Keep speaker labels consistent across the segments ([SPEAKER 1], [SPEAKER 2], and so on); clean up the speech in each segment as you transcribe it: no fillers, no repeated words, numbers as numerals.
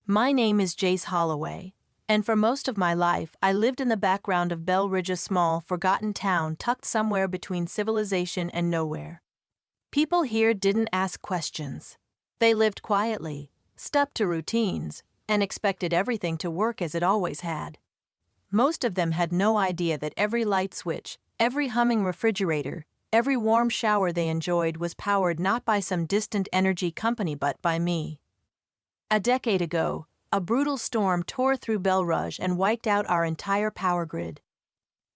[SPEAKER 1] My name is Jace Holloway, and for most of my life I lived in the background of Bell Ridge, a small, forgotten town tucked somewhere between civilization and nowhere. People here didn't ask questions. They lived quietly, stuck to routines, and expected everything to work as it always had. Most of them had no idea that every light switch, every humming refrigerator, every warm shower they enjoyed was powered not by some distant energy company but by me. A decade ago, a brutal storm tore through Bell Ridge and wiped out our entire power grid.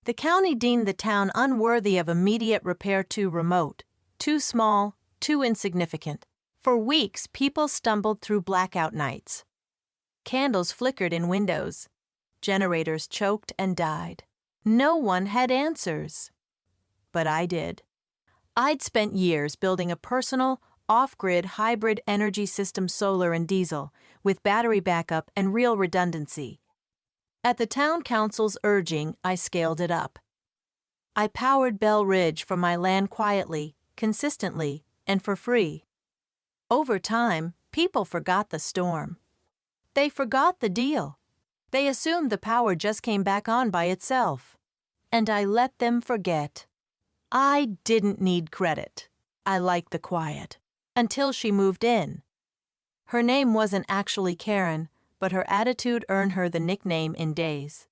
[SPEAKER 1] The county deemed the town unworthy of immediate repair, too remote, too small, too insignificant. For weeks, people stumbled through blackout nights. Candles flickered in windows. Generators choked and died. No one had answers. But I did. I'd spent years building a personal, off-grid hybrid energy system, solar and diesel, with battery backup and real redundancy. At the town council's urging, I scaled it up. I powered Bell Ridge from my land quietly, consistently, and for free. Over time, people forgot the storm. They forgot the deal. They assumed the power just came back on by itself. And I let them forget. I didn't need credit. I liked the quiet. Until she moved in. Her name wasn't actually Karen, but her attitude earned her the nickname in days.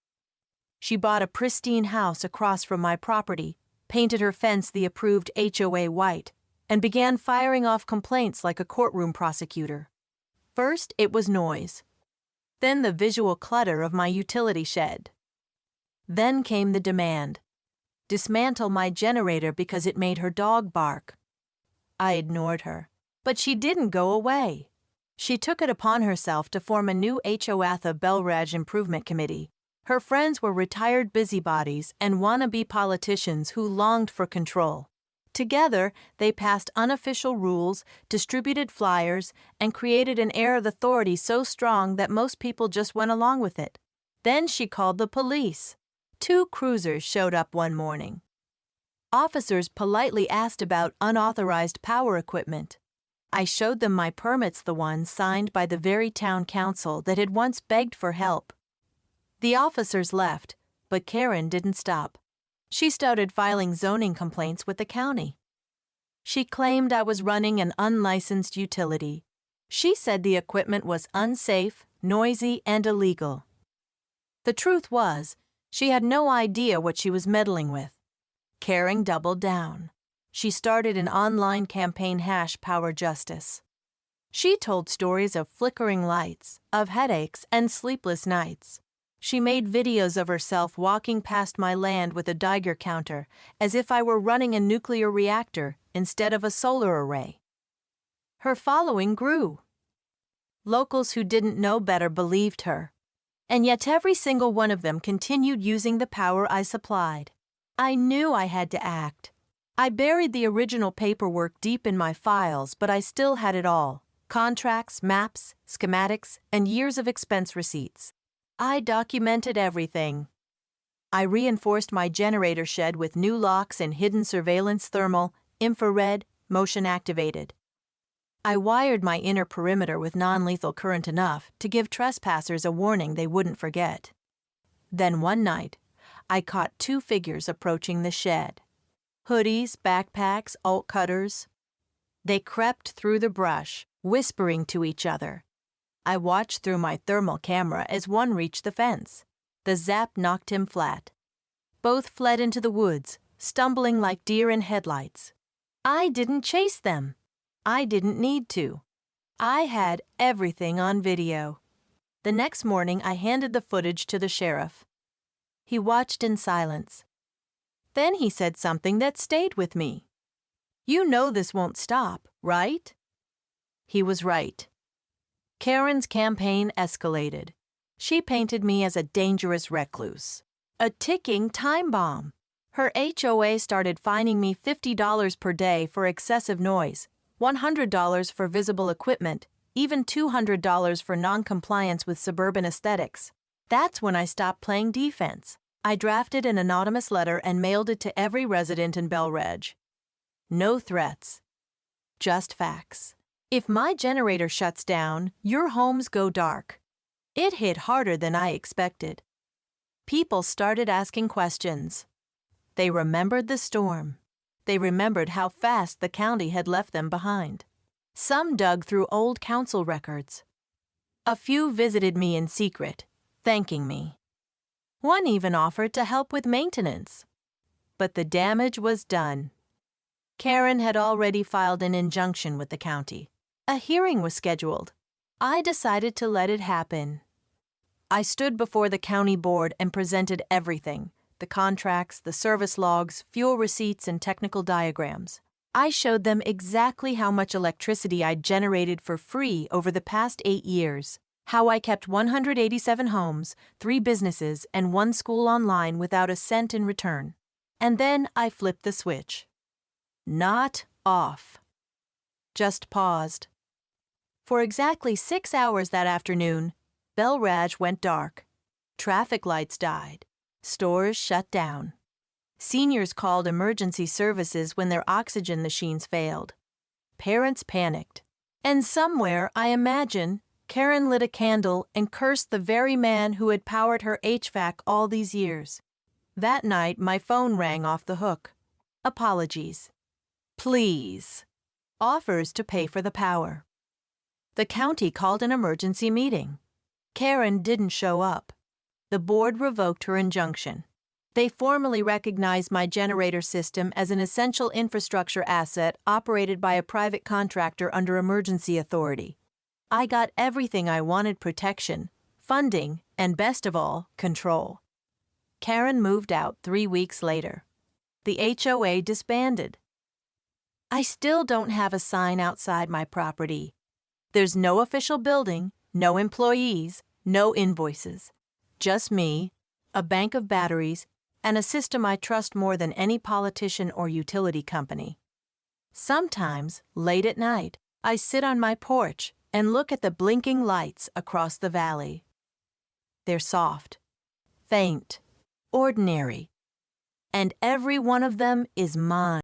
[SPEAKER 1] She bought a pristine house across from my property, painted her fence the approved HOA white, and began firing off complaints like a courtroom prosecutor. First, it was noise. Then the visual clutter of my utility shed. Then came the demand. Dismantle my generator because it made her dog bark. I ignored her. But she didn't go away. She took it upon herself to form a new HOA Bell Ridge Improvement Committee. Her friends were retired busybodies and wannabe politicians who longed for control. Together, they passed unofficial rules, distributed flyers, and created an air of authority so strong that most people just went along with it. Then she called the police. 2 cruisers showed up one morning. Officers politely asked about unauthorized power equipment. I showed them my permits, the ones signed by the very town council that had once begged for help. The officers left, but Karen didn't stop. She started filing zoning complaints with the county. She claimed I was running an unlicensed utility. She said the equipment was unsafe, noisy, and illegal. The truth was, she had no idea what she was meddling with. Karen doubled down. She started an online campaign #Power Justice. She told stories of flickering lights, of headaches and sleepless nights. She made videos of herself walking past my land with a Geiger counter, as if I were running a nuclear reactor instead of a solar array. Her following grew. Locals who didn't know better believed her. And yet every single one of them continued using the power I supplied. I knew I had to act. I buried the original paperwork deep in my files, but I still had it all. Contracts, maps, schematics, and years of expense receipts. I documented everything. I reinforced my generator shed with new locks and hidden surveillance, thermal, infrared, motion activated. I wired my inner perimeter with non-lethal current enough to give trespassers a warning they wouldn't forget. Then one night, I caught 2 figures approaching the shed. Hoodies, backpacks, alt cutters. They crept through the brush, whispering to each other. I watched through my thermal camera as one reached the fence. The zap knocked him flat. Both fled into the woods, stumbling like deer in headlights. I didn't chase them. I didn't need to. I had everything on video. The next morning, I handed the footage to the sheriff. He watched in silence. Then he said something that stayed with me. "You know this won't stop, right?" He was right. Karen's campaign escalated. She painted me as a dangerous recluse, a ticking time bomb. Her HOA started fining me $50 per day for excessive noise, $100 for visible equipment, even $200 for non-compliance with Suburban aesthetics. That's when I stopped playing defense. I drafted an anonymous letter and mailed it to every resident in Bell Ridge. No threats, just facts. If my generator shuts down, your homes go dark. It hit harder than I expected. People started asking questions. They remembered the storm. They remembered how fast the county had left them behind. Some dug through old council records. A few visited me in secret, thanking me. One even offered to help with maintenance. But the damage was done. Karen had already filed an injunction with the county. A hearing was scheduled. I decided to let it happen. I stood before the county board and presented everything: the contracts, the service logs, fuel receipts, and technical diagrams. I showed them exactly how much electricity I'd generated for free over the past 8 years, how I kept 187 homes, 3 businesses, and 1 school online without a cent in return. And then I flipped the switch. Not off. Just paused. For exactly 6 hours that afternoon, Belraj went dark. Traffic lights died. Stores shut down. Seniors called emergency services when their oxygen machines failed. Parents panicked. And somewhere, I imagine, Karen lit a candle and cursed the very man who had powered her HVAC all these years. That night, my phone rang off the hook. Apologies. Please. Offers to pay for the power. The county called an emergency meeting. Karen didn't show up. The board revoked her injunction. They formally recognized my generator system as an essential infrastructure asset operated by a private contractor under emergency authority. I got everything I wanted: protection, funding, and best of all, control. Karen moved out 3 weeks later. The HOA disbanded. I still don't have a sign outside my property. There's no official building, no employees, no invoices. Just me, a bank of batteries, and a system I trust more than any politician or utility company. Sometimes, late at night, I sit on my porch and look at the blinking lights across the valley. They're soft, faint, ordinary, and every one of them is mine.